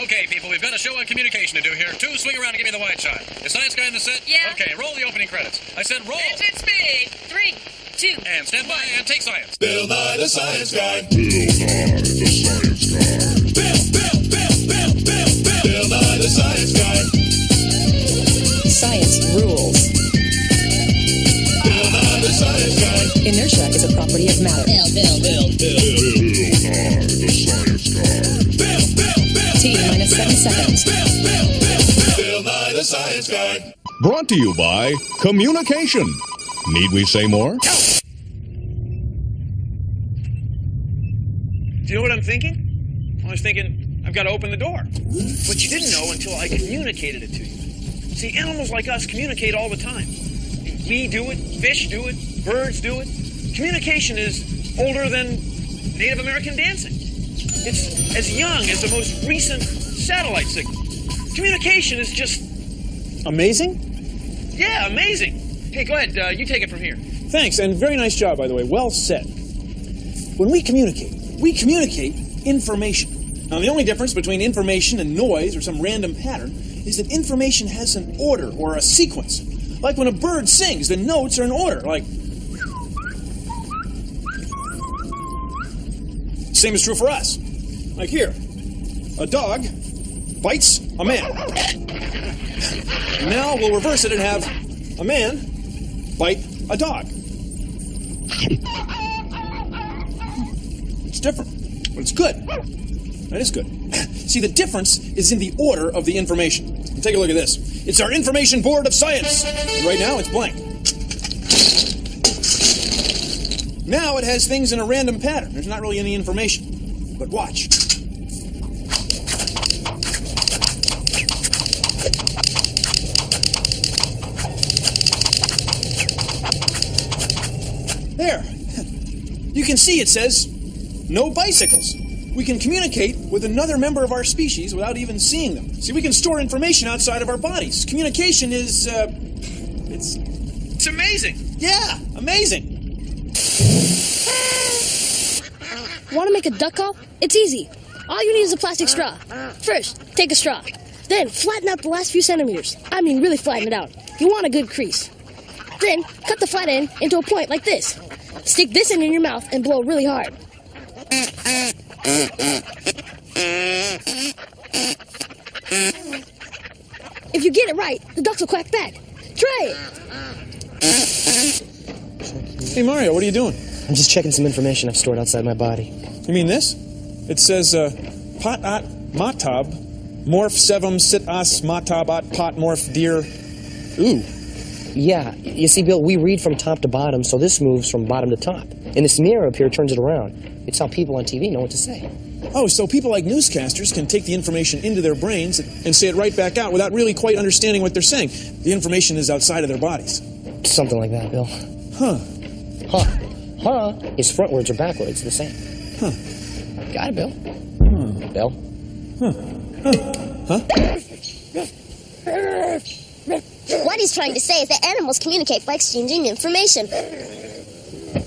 Okay, people, we've got a show on communication to do here. 2, swing around and give me the wide shot. Is Science Guy in the set? Yeah. Okay, roll the opening credits. I said roll. Engine speed. 3, 2. And stand by and take science. Bill Nye the Science Guy. Bill Nye the Science Guy. Bill Nye the Science Guy. Science rules. Bill Nye the Science Guy. Inertia is a property of matter. Bill Nye the Science Guy. T minus 7 seconds. Bill Nye the Science Guy. Brought to you by Communication. Need we say more? Do you know what I'm thinking? I was thinking, I've got to open the door. But you didn't know until I communicated it to you. See, animals like us communicate all the time. We do it, fish do it, birds do it. Communication is older than Native American dancing. It's as young as the most recent satellite signal. Communication is just... Amazing? Yeah, amazing. Hey, go ahead, you take it from here. Thanks, and very nice job, by the way. Well said. When we communicate information. Now, the only difference between information and noise or some random pattern is that information has an order or a sequence. Like when a bird sings, the notes are in order, like... Same is true for us. Like here, a dog bites a man. Now we'll reverse it and have a man bite a dog. It's different, but it's good. That is good. See, the difference is in the order of the information. And take a look at this. It's our information board of science. And right now, it's blank. Now it has things in a random pattern. There's not really any information. But watch. There. You can see it says, no bicycles. We can communicate with another member of our species without even seeing them. See, we can store information outside of our bodies. Communication is, it's amazing. Yeah, amazing. Want to make a duck call? It's easy. All you need is a plastic straw. First, take a straw. Then, flatten out the last few centimeters. I mean, really flatten it out. You want a good crease. Then, cut the flat end into a point like this. Stick this end in your mouth and blow really hard. If you get it right, the ducks will quack back. Try it. Hey, Mario, what are you doing? I'm just checking some information I've stored outside my body. You mean this? It says, pot at matab, morph sevum sit as matab at pot morph deer. Ooh. Yeah, you see, Bill, we read from top to bottom, so this moves from bottom to top. And this mirror up here turns it around. It's how people on TV know what to say. Oh, so people like newscasters can take the information into their brains and say it right back out without really quite understanding what they're saying. The information is outside of their bodies. Something like that, Bill. Huh. Huh. Huh is frontwards or backwards, the same. Huh. Got it, Bill. Bill? Huh? What he's trying to say is that animals communicate by exchanging information.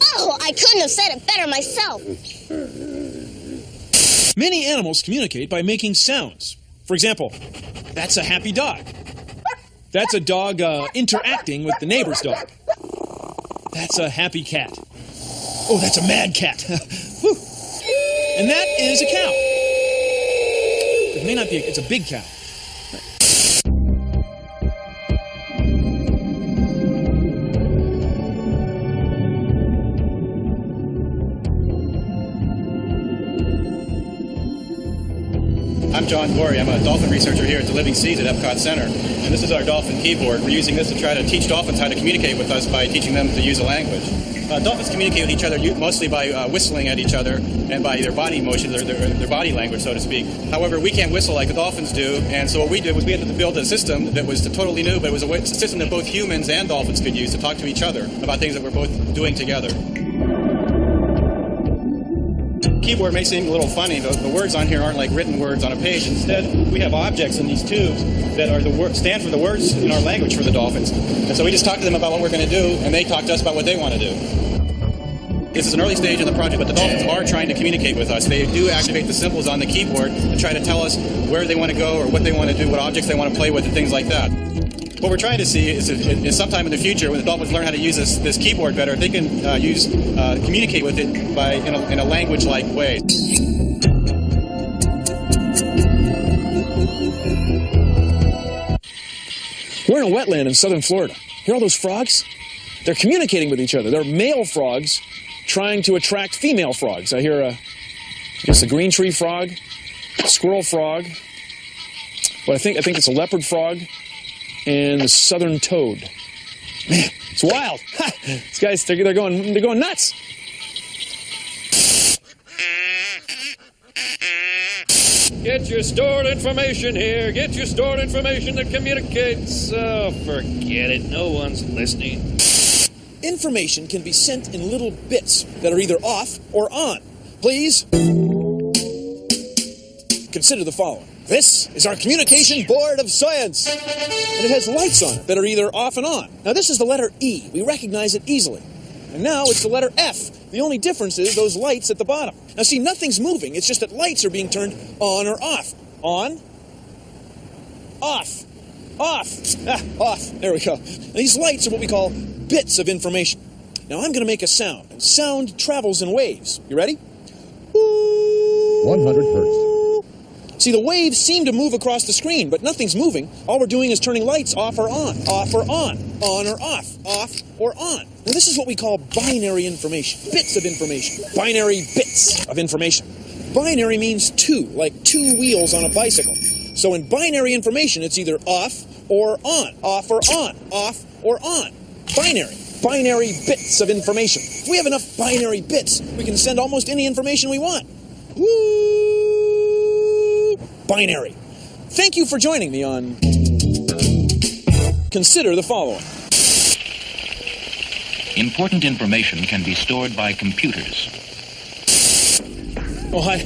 Oh, I couldn't have said it better myself. Many animals communicate by making sounds. For example, that's a happy dog. That's a dog interacting with the neighbor's dog. That's a happy cat. Oh, that's a mad cat. Whew. And that is a cow. It may not be, it's a big cow. I'm John Gorey. I'm a dolphin researcher here at the Living Seas at Epcot Center. And this is our dolphin keyboard. We're using this to try to teach dolphins how to communicate with us by teaching them to use a language. Dolphins communicate with each other mostly by whistling at each other and by their body motions, or their body language, so to speak. However, we can't whistle like the dolphins do, and so what we did was we had to build a system that was totally new, but it was a system that both humans and dolphins could use to talk to each other about things that we're both doing together. Keyboard may seem a little funny. The words on here aren't like written words on a page. Instead, we have objects in these tubes that are stand for the words in our language for the dolphins. And so we just talk to them about what we're going to do, and they talk to us about what they want to do. This is an early stage in the project, but the dolphins are trying to communicate with us. They do activate the symbols on the keyboard to try to tell us where they want to go or what they want to do, what objects they want to play with, and things like that. What we're trying to see is sometime in the future, when the dolphins learn how to use this keyboard better, they can communicate with it in a language-like way. We're in a wetland in southern Florida. Hear all those frogs? They're communicating with each other. They're male frogs trying to attract female frogs. I hear, I guess, a green tree frog, a squirrel frog, but I think it's a leopard frog, and the southern toad. Man, it's wild. These guys, they're going nuts. Get your stored information here. Get your stored information that communicates. Oh, forget it. No one's listening. Information can be sent in little bits that are either off or on. Please consider the following. This is our Communication Board of Science. And it has lights on it that are either off and on. Now, this is the letter E. We recognize it easily. And now it's the letter F. The only difference is those lights at the bottom. Now, see, nothing's moving. It's just that lights are being turned on or off. On. Off. Off. Off. There we go. Now, these lights are what we call bits of information. Now, I'm going to make a sound. And sound travels in waves. You ready? 100 hertz. See, the waves seem to move across the screen, but nothing's moving. All we're doing is turning lights off or on or off or on. Now, this is what we call binary information, bits of information, binary bits of information. Binary means two, like two wheels on a bicycle. So in binary information, it's either off or on, off or on, binary bits of information. If we have enough binary bits, we can send almost any information we want. Woo! Binary. Thank you for joining me on Consider the Following. Important information can be stored by computers. Oh, hi.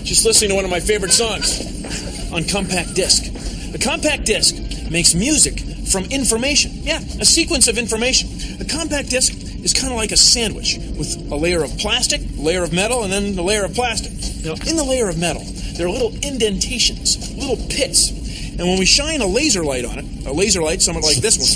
Just listening to one of my favorite songs on compact disc. The compact disc makes music from information. Yeah, a sequence of information. A compact disc is kind of like a sandwich with a layer of plastic, a layer of metal, and then a layer of plastic. Now, in the layer of metal, there are little indentations, little pits. And when we shine a laser light on it, a laser light somewhat like this one,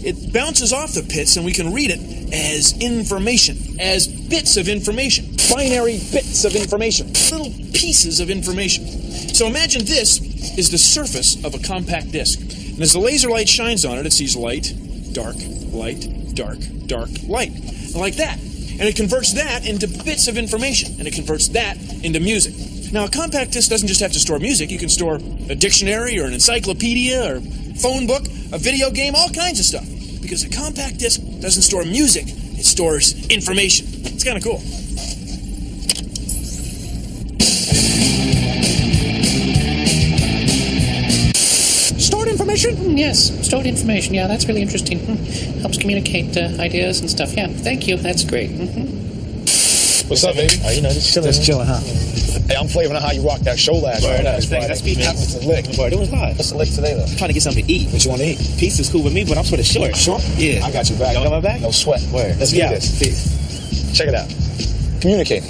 it bounces off the pits and we can read it as information, as bits of information, binary bits of information, little pieces of information. So imagine this is the surface of a compact disc. And as the laser light shines on it, it sees light, dark, dark, light. And like that. And it converts that into bits of information. And it converts that into music. Now, a compact disc doesn't just have to store music. You can store a dictionary or an encyclopedia or phone book, a video game, all kinds of stuff. Because a compact disc doesn't store music. It stores information. It's kind of cool. Stored information? Yes, stored information. Yeah, that's really interesting. Helps communicate ideas and stuff. Yeah, thank you. That's great. What's up, baby? Just chilling, huh? Hey, I'm flavoring how you rocked that show last night. That's beat. That's a lick. Boy, it was hot. What's the lick today, though? I'm trying to get something to eat. What you want to eat? Pizza's cool with me, but I'm sort of short. Short? Yeah. I got you back. You got my back? No sweat. Where? Let's get this. Peace. Check it out. Communicating.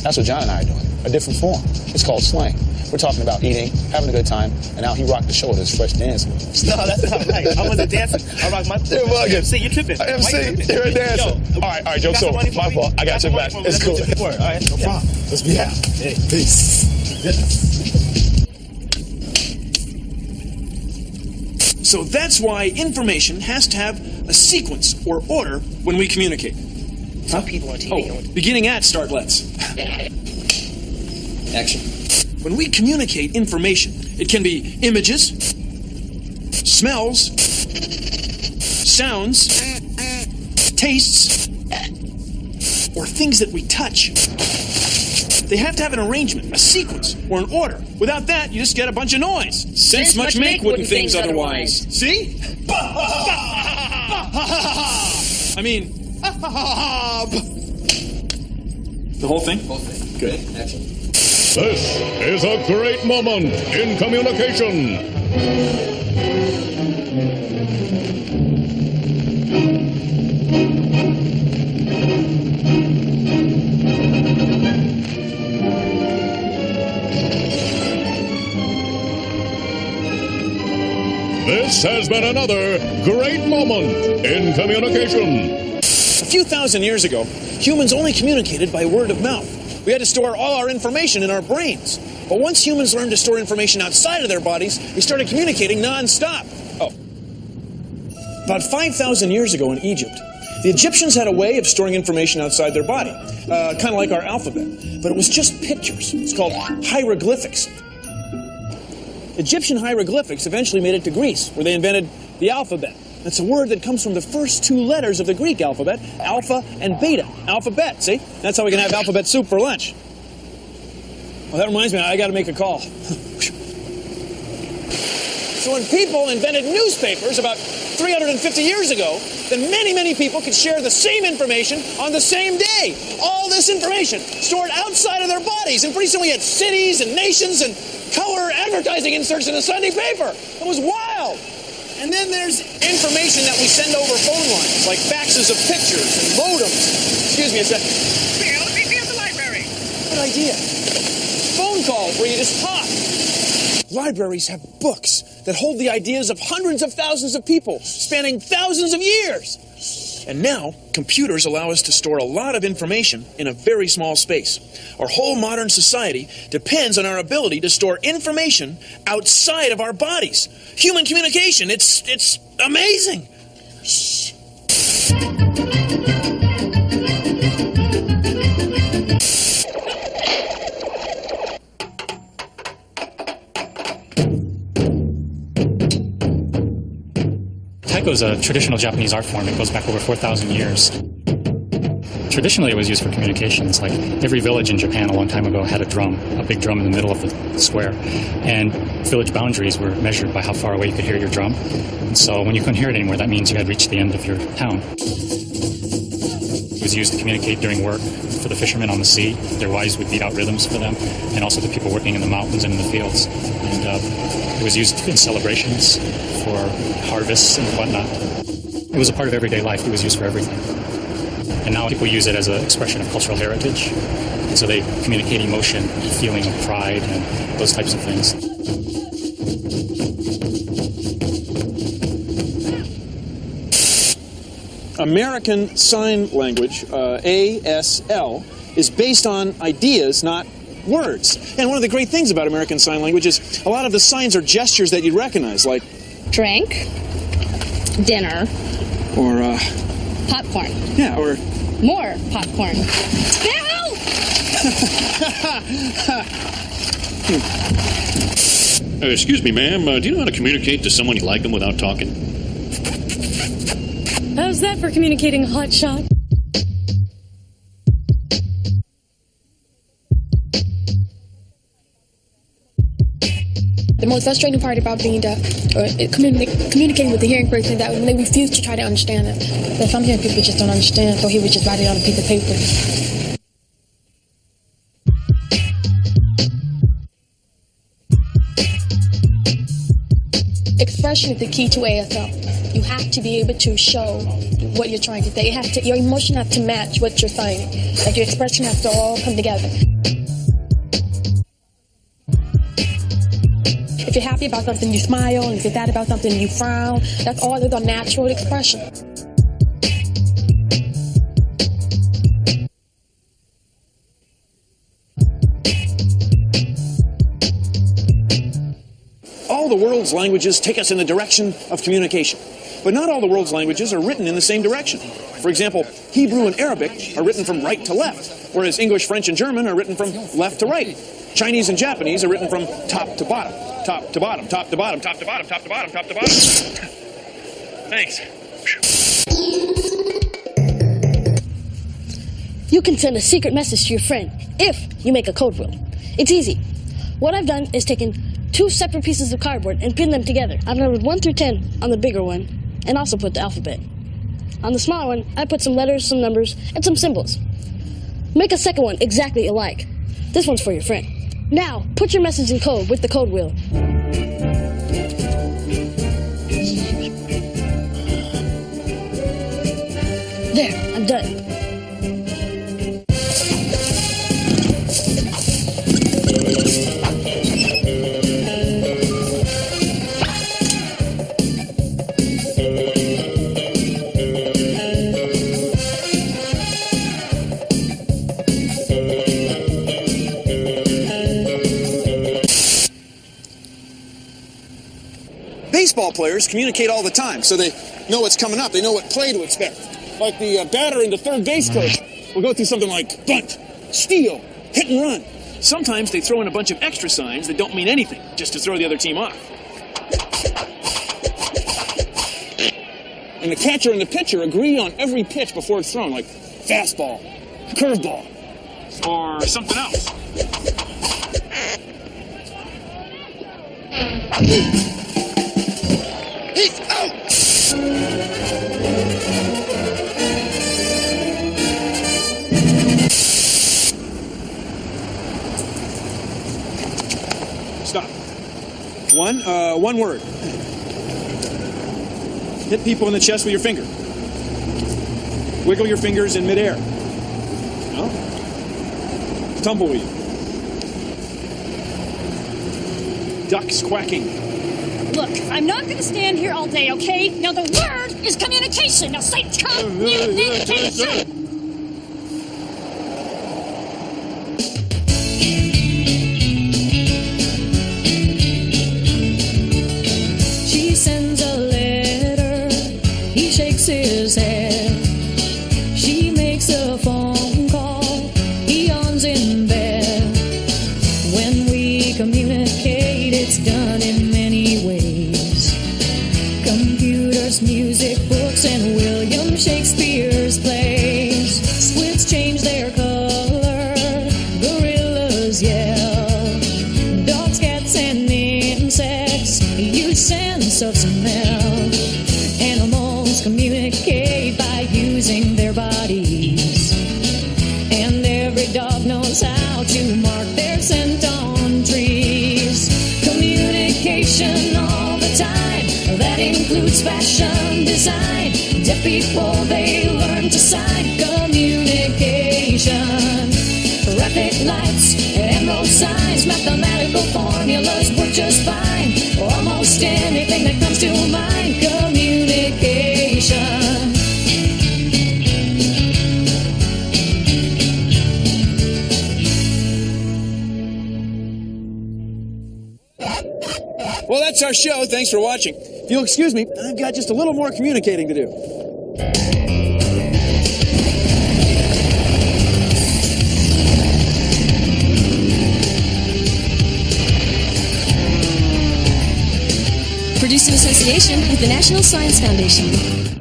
That's what John and I are doing. A different form. It's called slang. We're talking about eating, having a good time, and now he rocked the show with his fresh dance moves. No, that's not right. I wasn't dancing. I rocked my... You're bugging. See, you're tripping. MC, you're a dancer. All right, joke's over. My fault. I got your back. It's cool. All right, no problem. Let's be out. Hey. Peace. So that's why information has to have a sequence or order when we communicate. Some people on TV... beginning at start let's. Action. When we communicate information, it can be images, smells, sounds, tastes, or things that we touch. They have to have an arrangement, a sequence, or an order. Without that, you just get a bunch of noise. Sense much make wouldn't things otherwise. See? I mean, the whole thing? Whole thing. Good. Action. This is a great moment in communication. This has been another great moment in communication. A few thousand years ago, humans only communicated by word of mouth. We had to store all our information in our brains. But once humans learned to store information outside of their bodies, they started communicating non-stop. About 5,000 years ago in Egypt, the Egyptians had a way of storing information outside their body, kind of like our alphabet, but it was just pictures. It's called hieroglyphics. Egyptian hieroglyphics eventually made it to Greece, where they invented the alphabet. It's a word that comes from the first two letters of the Greek alphabet, alpha and beta. Alphabet, see? That's how we can have alphabet soup for lunch. Well, that reminds me, I got to make a call. So when people invented newspapers about 350 years ago, then many people could share the same information on the same day. All this information stored outside of their bodies. And pretty soon we had cities and nations and color advertising inserts in the Sunday paper. It was wild. And then there's information that we send over phone lines, like faxes of pictures and modems. Excuse me a second. Bill, meet me at the library. Good idea. Phone calls where you just talk. Libraries have books that hold the ideas of hundreds of thousands of people, spanning thousands of years. And now, computers allow us to store a lot of information in a very small space. Our whole modern society depends on our ability to store information outside of our bodies. Human communication, it's amazing. Shh. Taiko is a traditional Japanese art form. It goes back over 4,000 years. Traditionally, it was used for communications. Like every village in Japan a long time ago had a drum, a big drum in the middle of the square. And village boundaries were measured by how far away you could hear your drum. And so when you couldn't hear it anymore, that means you had reached the end of your town. It was used to communicate during work for the fishermen on the sea. Their wives would beat out rhythms for them, and also the people working in the mountains and in the fields. And it was used in celebrations for harvests and whatnot. It was a part of everyday life. It was used for everything. And now people use it as an expression of cultural heritage. And so they communicate emotion, feeling of pride, and those types of things. American Sign Language, ASL, is based on ideas, not words. And one of the great things about American Sign Language is a lot of the signs are gestures that you'd recognize, like drink, dinner, or popcorn. Yeah, or more popcorn. Help! Excuse me, ma'am. Do you know how to communicate to someone you like them without talking? How's that for communicating, hot shot? The most frustrating part about being deaf, or communicating with the hearing person, is that when they refuse to try to understand it. But some hearing people just don't understand, so he would just write it on a piece of paper. Expression is the key to ASL. You have to be able to show what you're trying to say. Your emotion has to match what you're saying. Like your expression has to all come together. If you're happy about something, you smile, and if you're sad about something, you frown. That's all a natural expression. all the world's languages take us in the direction of communication. But not all the world's languages are written in the same direction. For example, Hebrew and Arabic are written from right to left, whereas English, French, and German are written from left to right. Chinese and Japanese are written from top to bottom, top to bottom, top to bottom, top to bottom, top to bottom, top to bottom. Thanks. You can send a secret message to your friend if you make a code word. It's easy. What I've done is taken 2 separate pieces of cardboard and pinned them together. I've numbered 1 through 10 on the bigger one and also put the alphabet. On the smaller one, I put some letters, some numbers, and some symbols. Make a second one exactly alike. This one's for your friend. Now, put your message in code with the code wheel. There, I'm done. baseball players communicate all the time, so they know what's coming up. They know what play to expect. Like the batter and the third base coach will go through something like bunt, steal, hit and run. Sometimes they throw in a bunch of extra signs that don't mean anything, just to throw the other team off. And the catcher and the pitcher agree on every pitch before it's thrown, like fastball, curveball, or something else. He's out! Stop. One word. Hit people in the chest with your finger. Wiggle your fingers in midair. No? Tumbleweed. Ducks quacking. Look, I'm not going to stand here all day, okay? Now, the word is communication. Now, say communication. She sends a letter, he shakes his head. She makes a phone call, he yawns in bed. When we communicate, it's done in many ways. Computers, music, books, and William Shakespeare's plays. Squids change their color, gorillas yell. Dogs, cats, and insects use sense of smell. Animals communicate by using their bodies. And every dog knows how to mark their scent on trees. Communication all the time, that includes fashion design. Deaf people, they learn to sign communication. Traffic lights and road signs, mathematical formulas work just fine. Almost anything that comes to mind, communication. Well, that's our show. Thanks for watching. If you'll excuse me, I've got just a little more communicating to do. Produced in association with the National Science Foundation.